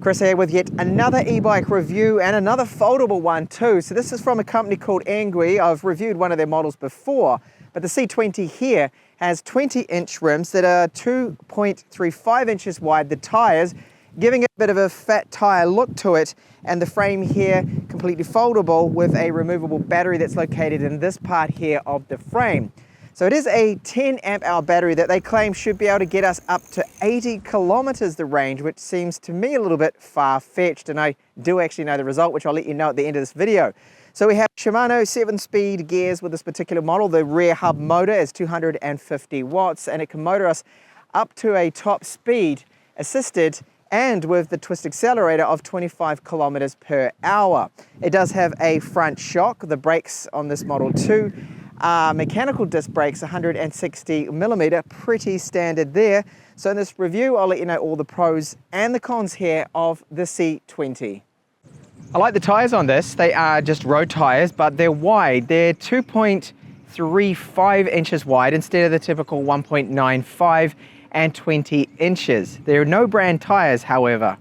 Chris here with yet another e-bike review and another foldable one too. So this is from a company called ENGWE. I've reviewed one of their models before, but the C20 here has 20-inch rims that are 2.35 inches wide, the tires, giving it a bit of a fat tire look to it, and the frame here completely foldable with a removable battery that's located in this part here of the frame. So it is a 10 amp hour battery that they claim should be able to get us up to 80 kilometers the range, which seems to me a little bit far-fetched, and I do actually know the result, which I'll let you know at the end of this video. So we have Shimano 7-speed gears with this particular model. The rear hub motor is 250 watts, and it can motor us up to a top speed assisted and with the twist accelerator of 25 kilometers per hour. It does have a front shock. The brakes on this model too mechanical disc brakes, 160 millimeter, pretty standard there. So in this review, I'll let you know all the pros and the cons here of the C20. I like the tires on this. They are just road tires, but they're wide. They're 2.35 inches wide instead of the typical 1.95 and 20 inches. They're no brand tires, however.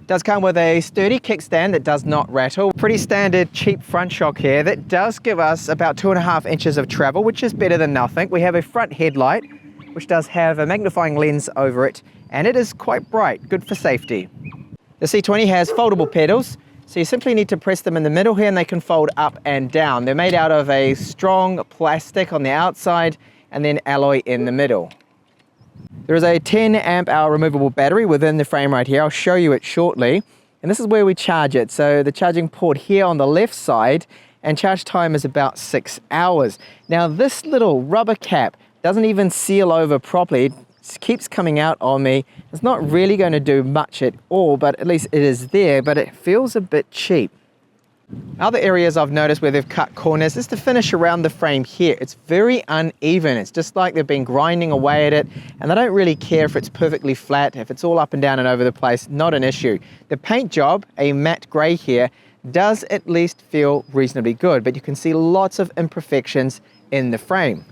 Does come with a sturdy kickstand that does not rattle. Pretty standard cheap front shock here that does give us about 2.5 inches of travel, which is better than nothing. We have a front headlight, which does have a magnifying lens over it, and it is quite bright, good for safety. The C20 has foldable pedals, so you simply need to press them in the middle here and they can fold up and down. They're made out of a strong plastic on the outside and then alloy in the middle. There is a 10 amp hour removable battery within the frame right here. I'll show you it shortly. And this is where we charge it. So the charging port here on the left side, and charge time is about 6 hours. Now this little rubber cap doesn't even seal over properly. It keeps coming out on me. It's not really going to do much at all, but at least it is there, but it feels a bit cheap. Other areas I've noticed where they've cut corners is the finish around the frame here. It's very uneven. It's just like they've been grinding away at it, and they don't really care if it's perfectly flat, if it's all up and down and over the place, not an issue. The paint job, a matte gray here, does at least feel reasonably good, but you can see lots of imperfections in the frame.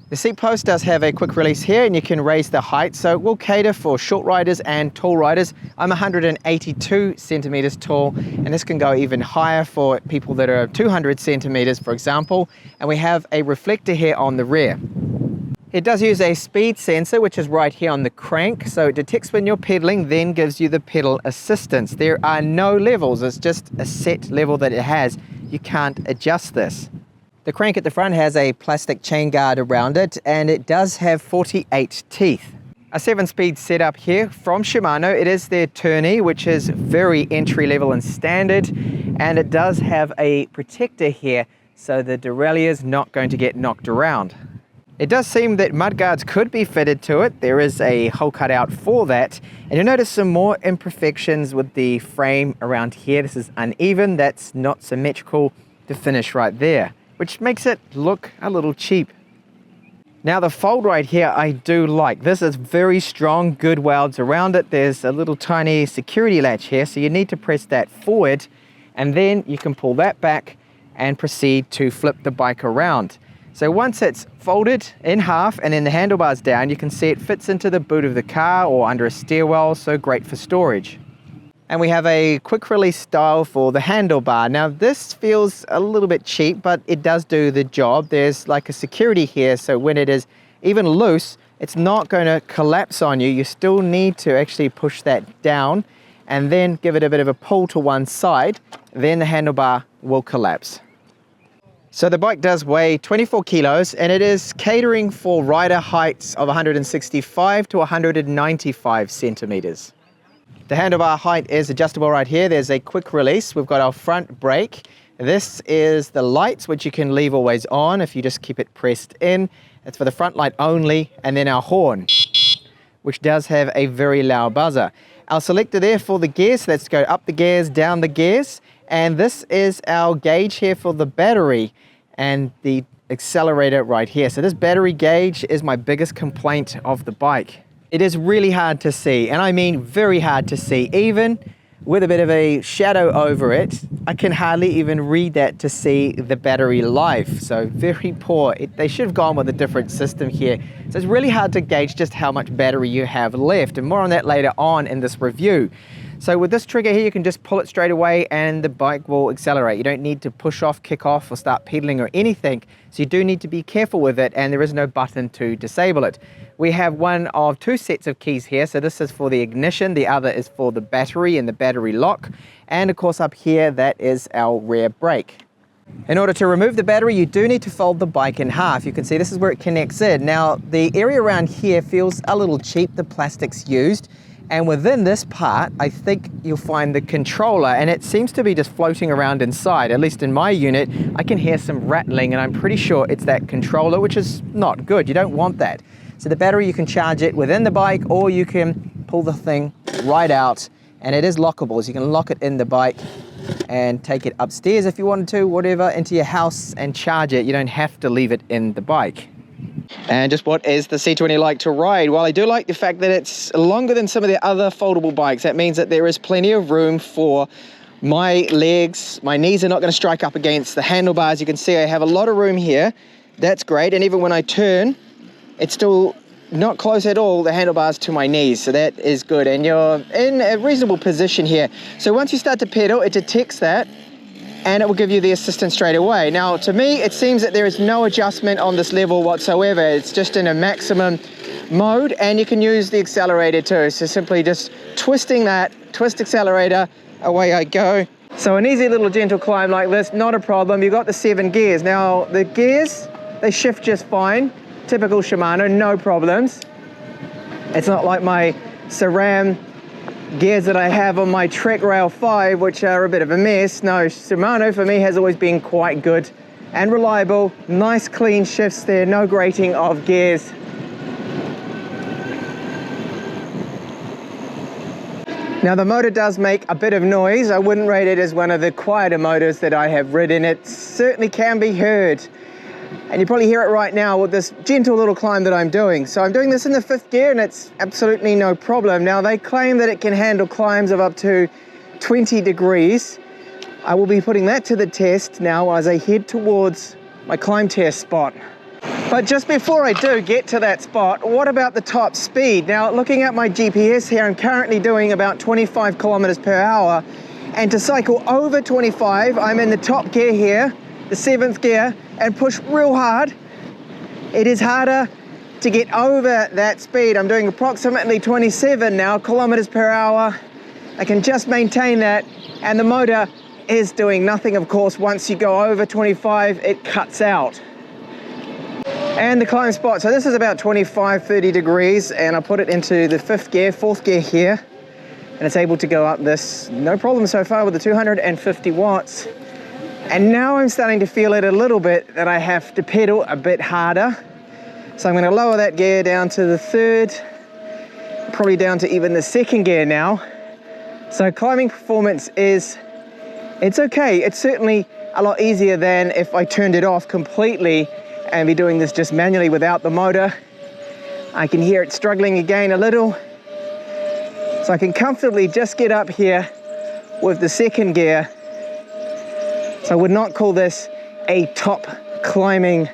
The seat post does have a quick release here, and you can raise the height, so it will cater for short riders and tall riders. I'm 182 centimeters tall, and this can go even higher for people that are 200 centimeters, for example. And we have a reflector here on the rear. It does use a speed sensor, which is right here on the crank, so it detects when you're pedaling, then gives you the pedal assistance. There are no levels, it's just a set level that it has. You can't adjust this. The crank at the front has a plastic chain guard around it, and it does have 48 teeth. A 7-speed setup here from Shimano. It is their tourney, which is very entry level and standard, and it does have a protector here so the derailleur is not going to get knocked around. It does seem that mudguards could be fitted to it. There is a hole cut out for that, and you'll notice some more imperfections with the frame around here. This is uneven, that's not symmetrical. The finish right there, which makes it look a little cheap. Now the fold right here I do like. This is very strong, good welds around it. There's a little tiny security latch here, so you need to press that forward, and then you can pull that back and proceed to flip the bike around. So once it's folded in half and then the handlebars down, you can see it fits into the boot of the car or under a stairwell, so great for storage. And we have a quick release style for the handlebar. Now this feels a little bit cheap, but it does do the job. There's like a security here, so when it is even loose, it's not going to collapse on you. You still need to actually push that down and then give it a bit of a pull to one side, then the handlebar will collapse. So the bike does weigh 24 kilos, and it is catering for rider heights of 165 to 195 centimeters. The handlebar height is adjustable right here. There's a quick release. We've got our front brake. This is the lights, which you can leave always on if you just keep it pressed in. It's for the front light only. And then our horn, which does have a very loud buzzer. Our selector there for the gears. So let's go up the gears, down the gears. And this is our gauge here for the battery and the accelerator right here. So this battery gauge is my biggest complaint of the bike. It is really hard to see, and I mean very hard to see. Even with a bit of a shadow over it. I can hardly even read that to see the battery life, so very poor. They should have gone with a different system here. So it's really hard to gauge just how much battery you have left, and more on that later on in this review. So with this trigger here, you can just pull it straight away and the bike will accelerate. You don't need to push off, kick off, or start pedaling or anything. So you do need to be careful with it, and there is no button to disable it. We have one of two sets of keys here. So this is for the ignition, the other is for the battery and the battery lock. And of course up here, that is our rear brake. In order to remove the battery, you do need to fold the bike in half. You can see this is where it connects in. Now, the area around here feels a little cheap, the plastic's used. And within this part, I think you'll find the controller, and it seems to be just floating around inside. At least in my unit, I can hear some rattling, and I'm pretty sure it's that controller, which is not good. You don't want that. So the battery, you can charge it within the bike, or you can pull the thing right out, and it is lockable. So you can lock it in the bike and take it upstairs if you wanted to, whatever, into your house and charge it. You don't have to leave it in the bike. And just what is the C20 like to ride? Well, I do like the fact that it's longer than some of the other foldable bikes. That means that there is plenty of room for my legs. My knees are not going to strike up against the handlebars. You can see I have a lot of room here. That's great. And even when I turn, it's still not close at all, the handlebars to my knees. So that is good. And you're in a reasonable position here. So once you start to pedal, it detects that, and it will give you the assistance straight away. Now, to me, it seems that there is no adjustment on this level whatsoever. It's just in a maximum mode, and you can use the accelerator too. So simply just twisting that, twist accelerator, away I go. So an easy little gentle climb like this, not a problem. You've got the 7 gears. Now, the gears, they shift just fine. Typical Shimano, no problems. It's not like my SRAM gears that I have on my Trek Rail 5, which are a bit of a mess. No, Shimano for me has always been quite good and reliable. Nice clean shifts there, no grating of gears. Now the motor does make a bit of noise. I wouldn't rate it as one of the quieter motors that I have ridden. It certainly can be heard. And you probably hear it right now with this gentle little climb that I'm doing. So I'm doing this in the 5th gear, and it's absolutely no problem. Now they claim that it can handle climbs of up to 20 degrees. I will be putting that to the test now as I head towards my climb test spot. But just before I do get to that spot, what about the top speed? Now looking at my GPS here, I'm currently doing about 25 kilometers per hour. And to cycle over 25, I'm in the top gear here, the 7th gear, and push real hard. It is harder to get over that speed. I'm doing approximately 27 now kilometers per hour. I can just maintain that, and the motor is doing nothing, of course. Once you go over 25, it cuts out. And the climb spot, so this is about 25-30 degrees, and I put it into the 5th gear, 4th gear here, and it's able to go up this no problem so far with the 250 watts. And now I'm starting to feel it a little bit, that I have to pedal a bit harder. So I'm going to lower that gear down to the 3rd, probably down to even the 2nd gear now. So climbing performance is, it's okay. It's certainly a lot easier than if I turned it off completely and be doing this just manually without the motor. I can hear it struggling again a little. So I can comfortably just get up here with the 2nd gear. So I would not call this a top climbing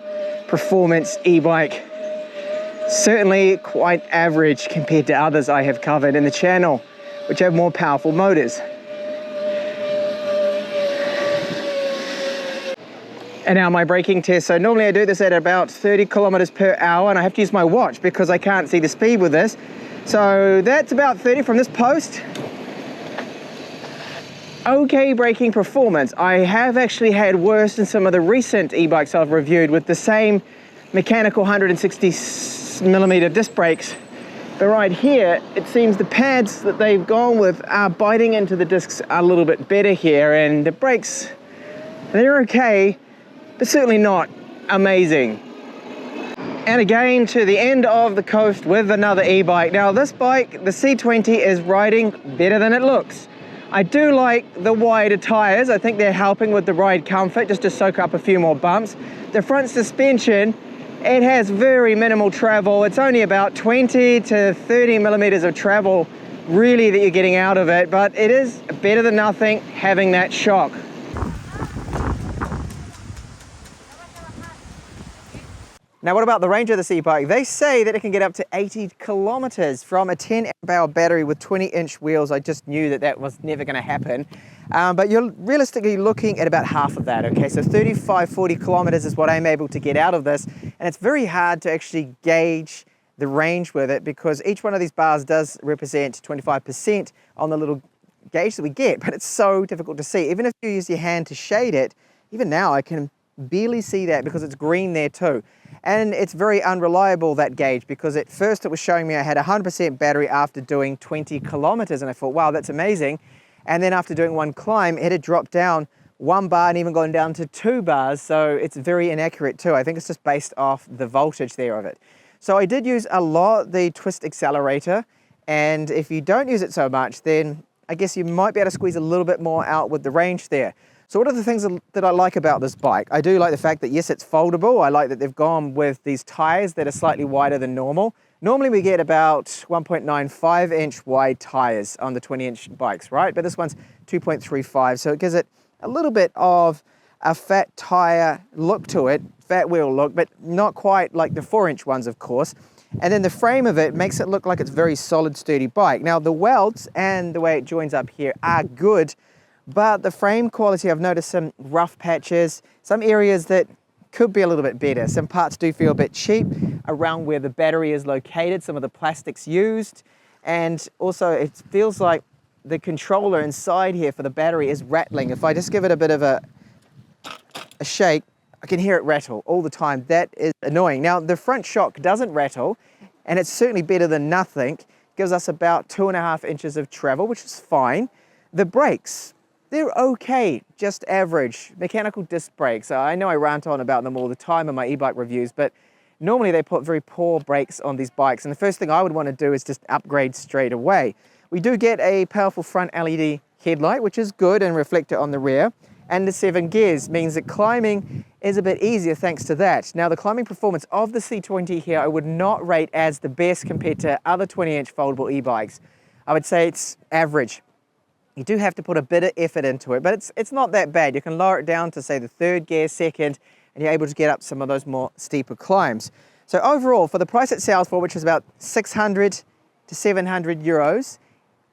performance e-bike. Certainly quite average compared to others I have covered in the channel, which have more powerful motors. And now my braking test. So normally I do this at about 30 kilometers per hour, and I have to use my watch because I can't see the speed with this. So that's about 30 from this post. Okay braking performance. I have actually had worse than some of the recent e-bikes I've reviewed with the same mechanical 160mm disc brakes. But right here, it seems the pads that they've gone with are biting into the discs a little bit better here, and the brakes, they're okay, but certainly not amazing. And again, to the end of the coast with another e-bike. Now this bike, the C20, is riding better than it looks. I do like the wider tires. I think they're helping with the ride comfort, just to soak up a few more bumps. The front suspension, it has very minimal travel. It's only about 20 to 30 millimeters of travel really that you're getting out of it, but it is better than nothing having that shock. Now, what about the range of this e-bike? They say that it can get up to 80 kilometers from a 10 amp hour battery with 20-inch wheels. I just knew that that was never going to happen. But you're realistically looking at about half of that, okay? So 35, 40 kilometers is what I'm able to get out of this. And it's very hard to actually gauge the range with it because each one of these bars does represent 25% on the little gauge that we get, but it's so difficult to see. Even if you use your hand to shade it, even now I can barely see that because it's green there too. And it's very unreliable, that gauge, because at first it was showing me I had 100% battery after doing 20 kilometers, and I thought, wow, that's amazing. And then after doing one climb, it had dropped down 1 bar and even gone down to 2 bars, so it's very inaccurate too. I think it's just based off the voltage there of it. So I did use a lot the twist accelerator, and if you don't use it so much, then I guess you might be able to squeeze a little bit more out with the range there. So what are the things that I like about this bike? I do like the fact that, yes, it's foldable. I like that they've gone with these tires that are slightly wider than normal. Normally we get about 1.95 inch wide tires on the 20-inch bikes, right? But this one's 2.35, so it gives it a little bit of a fat tire look to it, fat wheel look, but not quite like the 4-inch ones, of course. And then the frame of it makes it look like it's a very solid, sturdy bike. Now, the welds and the way it joins up here are good, but the frame quality, I've noticed some rough patches, some areas that could be a little bit better. Some parts do feel a bit cheap around where the battery is located, some of the plastics used, and also it feels like the controller inside here for the battery is rattling. If I just give it a bit of a shake, I can hear it rattle all the time. That is annoying. Now, the front shock doesn't rattle, and it's certainly better than nothing. It gives us about 2.5 inches of travel, which is fine. The brakes, they're okay, just average. Mechanical disc brakes. I know I rant on about them all the time in my e-bike reviews, but normally they put very poor brakes on these bikes, and the first thing I would want to do is just upgrade straight away. We do get a powerful front LED headlight, which is good, and reflector on the rear, and the 7 gears means that climbing is a bit easier thanks to that. Now, the climbing performance of the C20 here I would not rate as the best compared to other 20-inch foldable e-bikes. I would say it's average. You do have to put a bit of effort into it, but it's not that bad. You can lower it down to, say, the 3rd gear, 2nd, and you're able to get up some of those more steeper climbs. So overall, for the price it sells for, which is about 600 to 700 euros,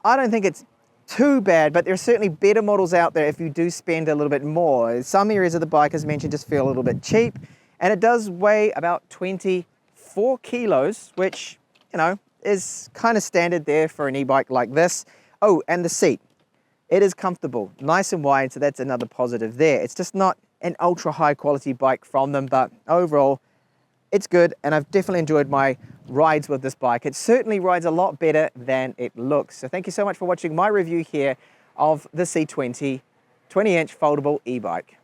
I don't think it's too bad, but there are certainly better models out there if you do spend a little bit more. Some areas of the bike, as mentioned, just feel a little bit cheap, and it does weigh about 24 kilos, which, you know, is kind of standard there for an e-bike like this. Oh, and the seat. It is comfortable, nice and wide, so that's another positive there. It's just not an ultra high quality bike from them, but overall, it's good, and I've definitely enjoyed my rides with this bike. It certainly rides a lot better than it looks. So thank you so much for watching my review here of the C20 20-inch foldable e-bike.